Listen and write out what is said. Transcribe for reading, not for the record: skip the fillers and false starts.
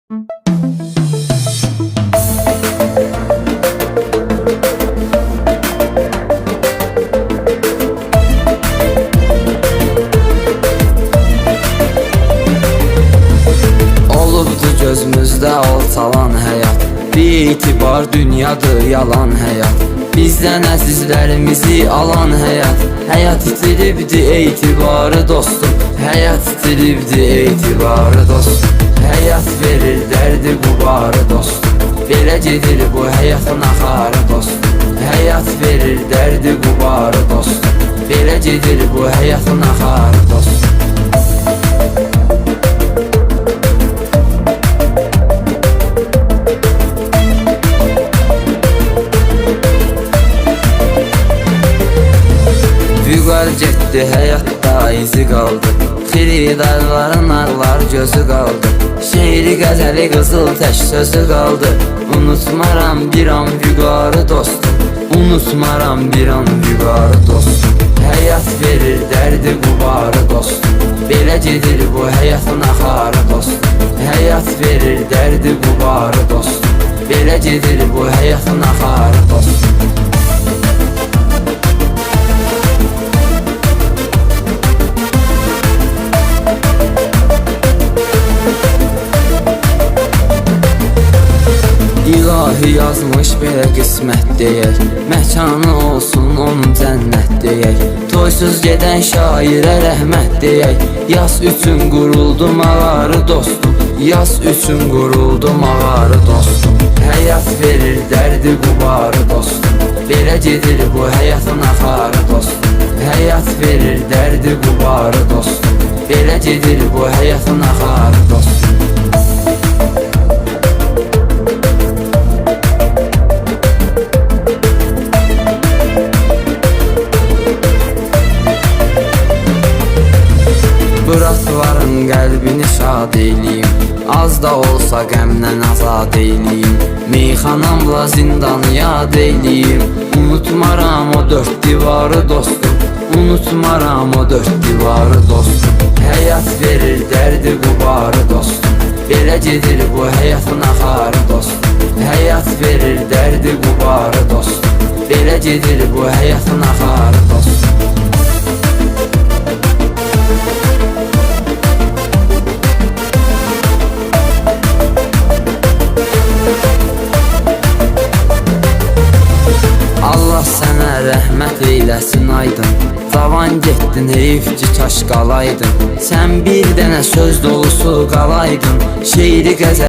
Olubdu gözümüzdə alçalan həyat, bir etibar dünyadır yalan həyat. Bizdən əzizlərimizi alan həyat, həyat itiribdi etibarı dostum, həyat itiribdi etibarı dostum. Həyat verir dərdi qubarı dostum, belə gedir bu həyatın axarı dostum. Həyat verir dərdi qubarı dostum, belə gedir bu həyatın axarı dostum. Vüqar getdi, həyatda izi qaldı, xiridarların arlar gözü qaldı, şeiri qəzəli qızıl tək sözü qaldı. Unutmaram bir an vüqarı dostum, unutmaram bir an vüqarı dostum. Həyat verir dərdi qubarı dostum, belə gedir bu həyatın axarı dostum. Həyat verir dərdi qubarı dostum, belə gedir bu həyatın axarı dostum. İlahi yazmış belə qismət deyək, məkanı olsun onun cənnət deyək. Toysuz gedən şairə rəhmət deyək, yas üçün quruldu mağarı dostum, yas üçün quruldu mağarı dostum. Həyat verir dərdi qubarı dostum, belə gedir bu həyatın axarı dostum. Həyat verir dərdi qubarı dostum, belə gedir bu həyatın axarı dostum. Bırakların qəlbini şad eyliyim, az da olsa qəmdən azad eyliyim. Meyxanamla zindanı yad eyliyim, unutmaram o dörd divarı dostum, unutmaram o dörd divarı dostum. Həyat verir dərdi qubarı dostum, belə gedir bu həyatın axarı dostum. Həyat verir dərdi qubarı dostum, belə gedir bu həyatın axarı dostum. Allah sənə rəhmət eyləsin aydın, cavan getdin heyfci kaş qalaydın, sən bir dənə söz dolusu qalaydın, şeiri qəzəl